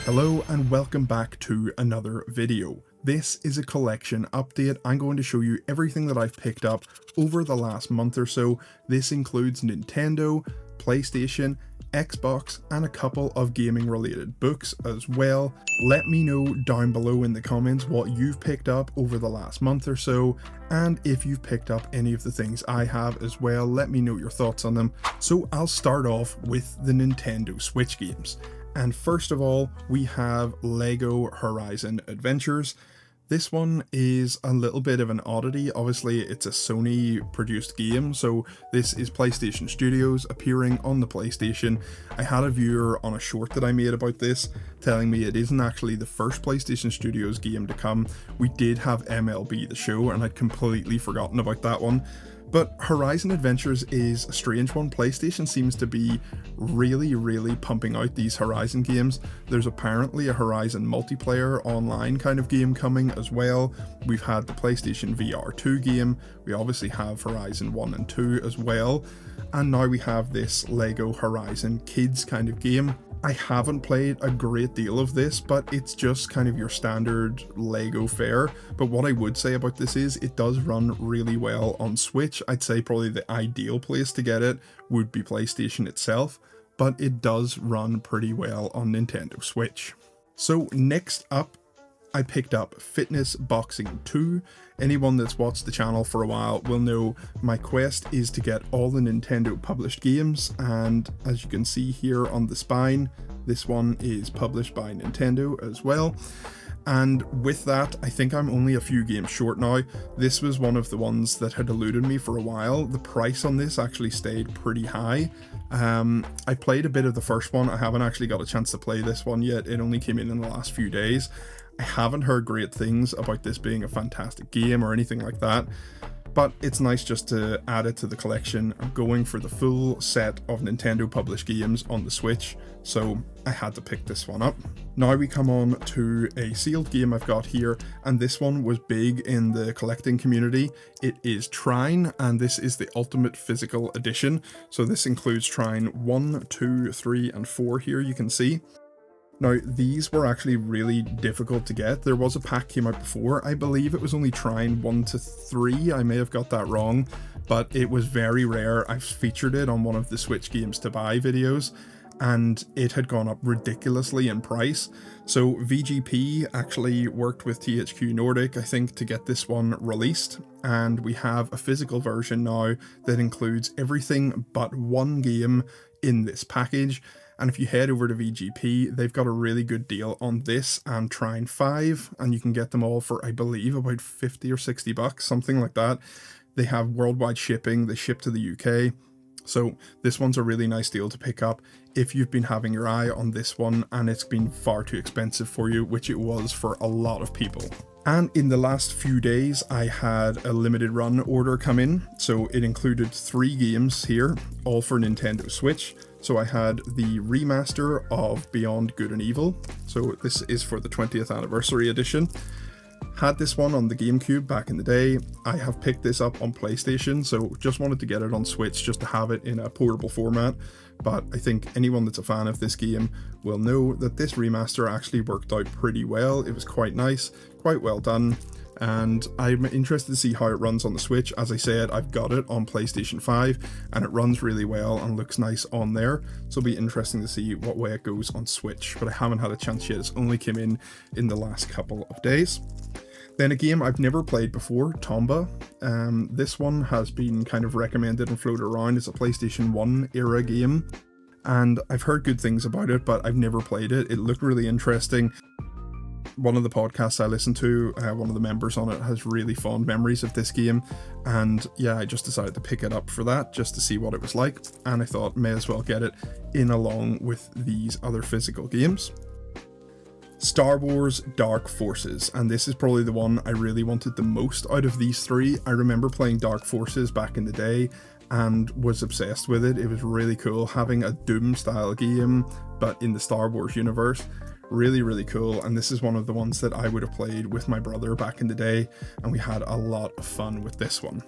Hello and welcome back to another video. This is a collection update. I'm going to show you everything that I've picked up over the last month or so. This includes Nintendo, PlayStation, Xbox, and a couple of gaming related books as well. Let me know down below in the comments what you've picked up over the last month or so, and if you've picked up any of the things I have as well, let me know your thoughts on them. So I'll start off with the Nintendo Switch games. And first of all, we have LEGO Horizon Adventures. This one is a little bit of an oddity. Obviously, it's a Sony produced game, so this is PlayStation Studios appearing on the PlayStation. I had a viewer on a short that I made about this telling me it isn't actually the first PlayStation Studios game to come. We did have MLB The Show, and I'd completely forgotten about that one. But Horizon Adventures is a strange one. PlayStation seems to be really pumping out these Horizon games. There's apparently a Horizon multiplayer online kind of game coming as well. We've had the PlayStation VR 2 game. We obviously have Horizon 1 and 2 as well. And now we have this LEGO Horizon Kids kind of game. I haven't played a great deal of this, but it's just kind of your standard LEGO fare. But what I would say about this is it does run really well on Switch. I'd say probably the ideal place to get it would be PlayStation itself, but it does run pretty well on Nintendo Switch. So next up, I picked up Fitness Boxing 2. Anyone that's watched the channel for a while will know my quest is to get all the Nintendo published games, and as you can see here on the spine, this one is published by Nintendo as well. And with that, I think I'm only a few games short now. This was one of the ones that had eluded me for a while. The price on this actually stayed pretty high. I played a bit of the first one. I haven't actually got a chance to play this one yet. It only came in the last few days. I haven't heard great things about this being a fantastic game or anything like that, but it's nice just to add it to the collection. I'm going for the full set of Nintendo published games on the Switch, so I had to pick this one up. Now we come on to a sealed game I've got here, and this one was big in the collecting community. It is Trine, and this is the Ultimate Physical Edition. So this includes Trine 1, 2, 3, and 4 here, you can see. Now, these were actually really difficult to get. There was a pack came out before. I believe it was only Trine 1 to 3. I may have got that wrong, but it was very rare. I've featured it on one of the Switch Games to Buy videos, and it had gone up ridiculously in price. So VGP actually worked with THQ Nordic, I think, to get this one released. And we have a physical version now that includes everything but one game in this package. And if you head over to VGP, they've got a really good deal on this and Trine 5, and you can get them all for, I believe, about 50 or 60 bucks, something like that. They have worldwide shipping, they ship to the UK. So this one's a really nice deal to pick up if you've been having your eye on this one and it's been far too expensive for you, which it was for a lot of people. And in the last few days, I had a limited run order come in. So it included 3 games here, all for Nintendo Switch. So I had the remaster of Beyond Good and Evil. So this is for the 20th anniversary edition. Had this one on the GameCube back in the day. I have picked this up on PlayStation, so just wanted to get it on Switch just to have it in a portable format. But I think anyone that's a fan of this game will know that this remaster actually worked out pretty well. It was quite nice, quite well done. And I'm interested to see how it runs on the Switch. As I said, I've got it on PlayStation 5 and it runs really well and looks nice on there. So it'll be interesting to see what way it goes on Switch, but I haven't had a chance yet. It's only came in the last couple of days. Then a game I've never played before, Tomba. This one has been kind of recommended and floated around. It's a PlayStation 1 era game, and I've heard good things about it, but I've never played it. It looked really interesting. One of the podcasts I listen to, one of the members on it has really fond memories of this game, and yeah, I just decided to pick it up for that, just to see what it was like, and I thought may as well get it in along with these other physical games. Star Wars Dark Forces, and this is probably the one I really wanted the most out of these 3. I remember playing Dark Forces back in the day and was obsessed with it. It was really cool having a Doom style game but in the Star Wars universe. Really cool, and this is one of the ones that I would have played with my brother back in the day, and we had a lot of fun with this one.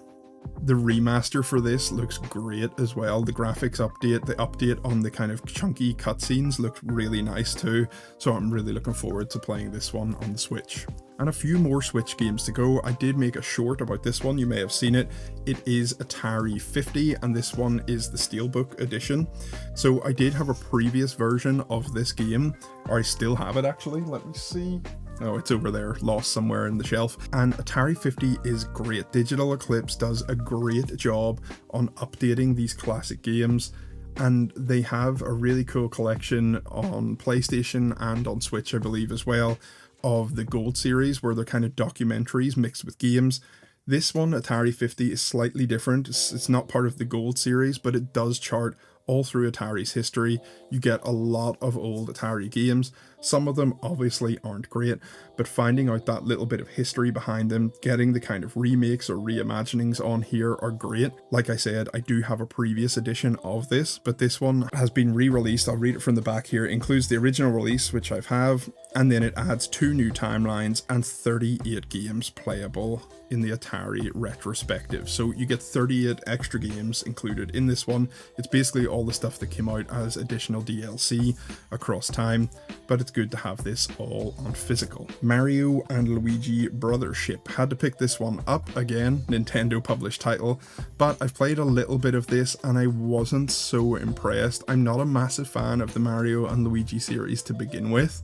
The remaster for this looks great as well. The graphics update, the update on the kind of chunky cutscenes looks really nice too. So I'm really looking forward to playing this one on the Switch. And a few more Switch games to go. I did make a short about this one, you may have seen it. It is Atari 50 and this one is the Steelbook edition. So I did have a previous version of this game, or I still have it actually, let me see. Oh, it's over there, lost somewhere in the shelf. And Atari 50 is great. Digital Eclipse does a great job on updating these classic games, and they have a really cool collection on PlayStation and on Switch, I believe, as well, of the Gold series, where they're kind of documentaries mixed with games. This one, Atari 50, is slightly different. It's not part of the Gold series, but it does chart all through Atari's history. You get a lot of old Atari games. Some of them obviously aren't great, but finding out that little bit of history behind them, getting the kind of remakes or reimaginings on here are great. Like I said, I do have a previous edition of this, but this one has been re-released. I'll read it from the back here. It includes the original release, which I have, and then it adds 2 new timelines and 38 games playable in the Atari retrospective. So you get 38 extra games included in this one. It's basically all the stuff that came out as additional DLC across time, but it's good to have this all on physical. Mario and Luigi Brothership. Had to pick this one up again, Nintendo published title, but I've played a little bit of this and I wasn't so impressed. I'm not a massive fan of the Mario and Luigi series to begin with,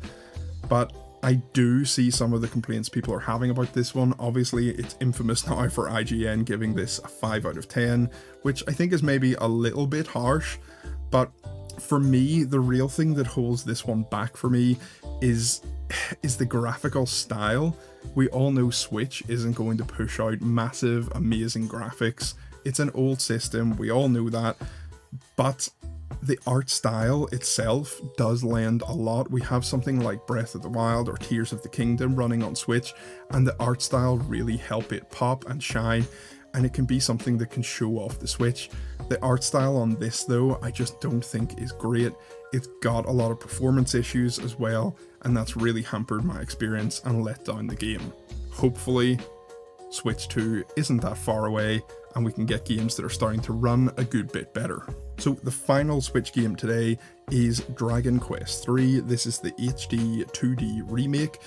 but I do see some of the complaints people are having about this one. Obviously, it's infamous now for IGN giving this a 5 out of 10, which I think is maybe a little bit harsh, but for me, the real thing that holds this one back for me is the graphical style. We all know Switch isn't going to push out massive, amazing graphics. It's an old system, we all know that, but the art style itself does lend a lot. We have something like Breath of the Wild or Tears of the Kingdom running on Switch, and the art style really help it pop and shine, and it can be something that can show off the Switch. The art style on this though, I just don't think is great. It's got a lot of performance issues as well, and that's really hampered my experience and let down the game. Hopefully, Switch 2 isn't that far away, and we can get games that are starting to run a good bit better. So the final Switch game today is Dragon Quest III. This is the HD 2D remake,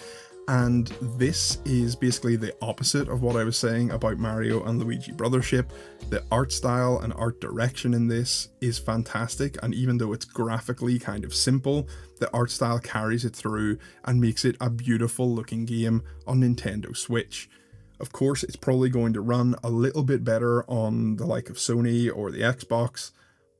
and this is basically the opposite of what I was saying about Mario and Luigi Brothership. The art style and art direction in this is fantastic, and even though it's graphically kind of simple, the art style carries it through and makes it a beautiful looking game on Nintendo Switch. Of course, it's probably going to run a little bit better on the like of Sony or the Xbox,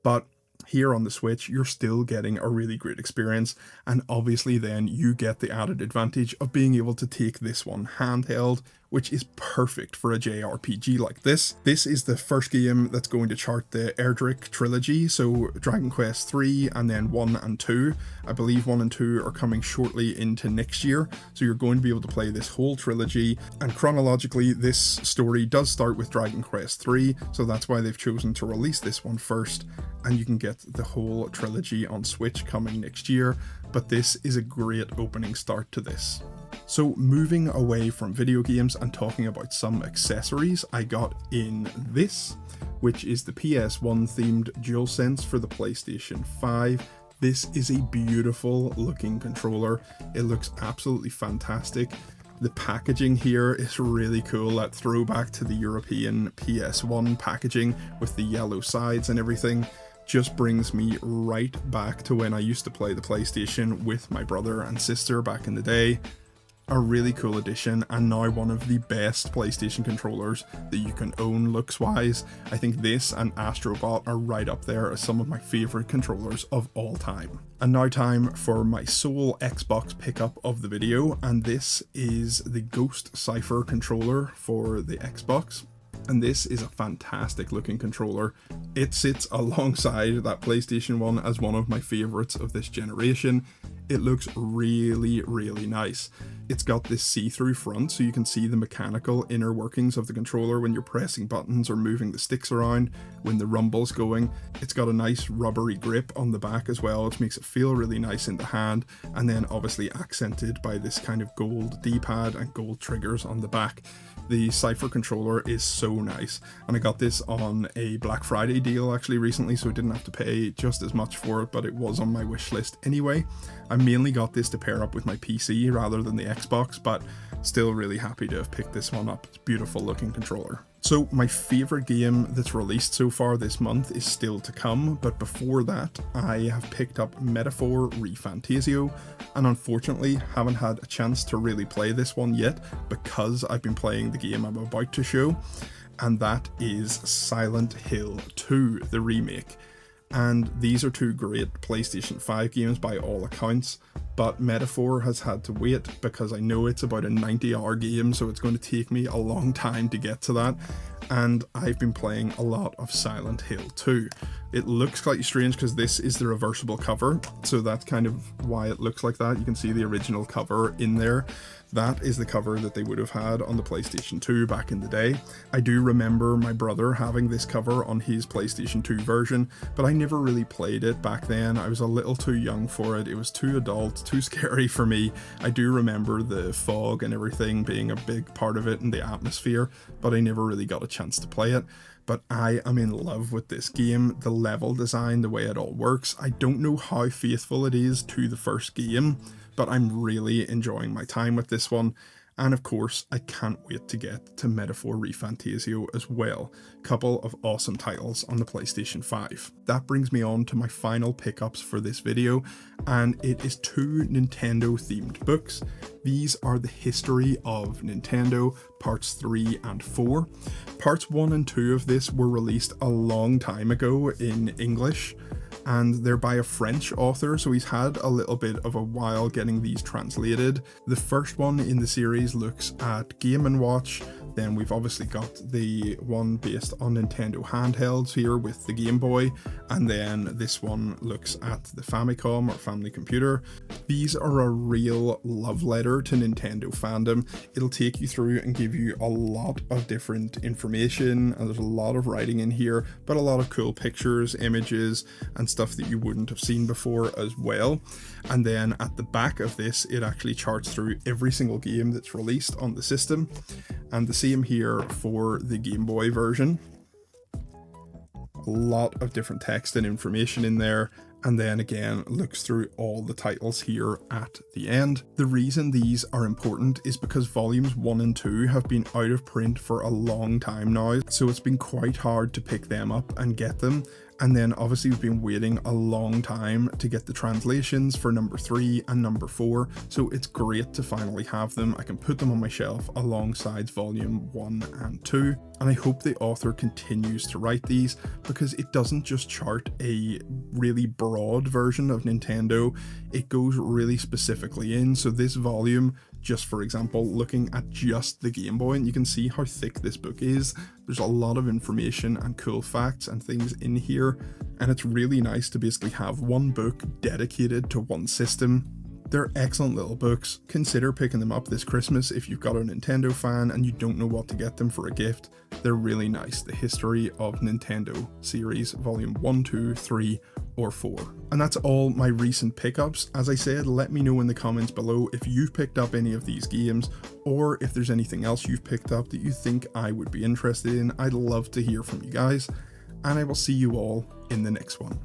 but here on the Switch, you're still getting a really great experience, and obviously then you get the added advantage of being able to take this one handheld, which is perfect for a JRPG like this. This is the first game that's going to chart the Erdrick trilogy, so Dragon Quest 3 and then 1 and 2. I believe 1 and 2 are coming shortly into next year, so you're going to be able to play this whole trilogy, and chronologically this story does start with Dragon Quest 3, so that's why they've chosen to release this one first, and you can get the whole trilogy on Switch coming next year, but this is a great opening start to this. So moving away from video games and talking about some accessories, I got in this, which is the PS1 themed Dualsense for the PlayStation 5. This is a beautiful looking controller. It looks absolutely fantastic. The packaging here is really cool, that throwback to the European PS1 packaging with the yellow sides and everything. Just brings me right back to when I used to play the PlayStation with my brother and sister back in the day. A really cool addition, and now one of the best PlayStation controllers that you can own looks wise. I think this and Astrobot are right up there as some of my favourite controllers of all time. And now time for my sole Xbox pickup of the video, and this is the Ghost Cipher controller for the Xbox. And this is a fantastic looking controller. It sits alongside that PlayStation 1 as one of my favourites of this generation. It looks really, really nice. It's got this see-through front, so you can see the mechanical inner workings of the controller when you're pressing buttons or moving the sticks around, when the rumble's going. It's got a nice rubbery grip on the back as well, which makes it feel really nice in the hand, and then obviously accented by this kind of gold D-pad and gold triggers on the back. The Cipher controller is so nice, and I got this on a Black Friday deal actually recently, so I didn't have to pay just as much for it, but it was on my wish list anyway. I mainly got this to pair up with my PC rather than the Xbox, but still really happy to have picked this one up. It's a beautiful looking controller. So my favourite game that's released so far this month is still to come, but before that I have picked up Metaphor Refantazio, and unfortunately haven't had a chance to really play this one yet because I've been playing the game I'm about to show, and that is Silent Hill 2, the remake. And these are two great PlayStation 5 games by all accounts, but Metaphor has had to wait because I know it's about a 90-hour game, so it's going to take me a long time to get to that, and I've been playing a lot of Silent Hill 2. It looks slightly strange because this is the reversible cover, so that's kind of why it looks like that. You can see the original cover in there. That is the cover that they would have had on the PlayStation 2 back in the day. I do remember my brother having this cover on his PlayStation 2 version, but I never really played it back then. I was a little too young for it. It was too adult, too scary for me. I do remember the fog and everything being a big part of it and the atmosphere, but I never really got a chance to play it. But I am in love with this game, the level design, the way it all works. I don't know how faithful it is to the first game, but I'm really enjoying my time with this one. And of course, I can't wait to get to Metaphor Refantazio as well. Couple of awesome titles on the PlayStation 5. That brings me on to my final pickups for this video, and it is two Nintendo themed books. These are the History of Nintendo, parts 3 and 4. Parts 1 and 2 of this were released a long time ago in English, and they're by a French author, so he's had a little bit of a while getting these translated. The first one in the series looks at Game & Watch, then we've obviously got the one based on Nintendo handhelds here with the Game Boy, and then this one looks at the Famicom or Family Computer. These are a real love letter to Nintendo fandom. It'll take you through and give you a lot of different information, and there's a lot of writing in here, but a lot of cool pictures, images, and stuff that you wouldn't have seen before as well. And then at the back of this, it actually charts through every single game that's released on the system, and the same here for the Game Boy version. A lot of different text and information in there, and then again looks through all the titles here at the end. The reason these are important is because volumes 1 and 2 have been out of print for a long time now, so it's been quite hard to pick them up and get them. And then obviously we've been waiting a long time to get the translations for number 3 and number 4, so it's great to finally have them. I can put them on my shelf alongside volume 1 and 2, and I hope the author continues to write these, because it doesn't just chart a really broad version of Nintendo, it goes really specifically in. So this volume, just for example, looking at just the Game Boy, and you can see how thick this book is. There's a lot of information and cool facts and things in here, and it's really nice to basically have one book dedicated to one system. They're excellent little books. Consider picking them up this Christmas if you've got a Nintendo fan and you don't know what to get them for a gift. They're really nice. The History of Nintendo series, volume 1, 2, 3, or 4. And that's all my recent pickups. As I said, let me know in the comments below if you've picked up any of these games, or if there's anything else you've picked up that you think I would be interested in. I'd love to hear from you guys, and I will see you all in the next one.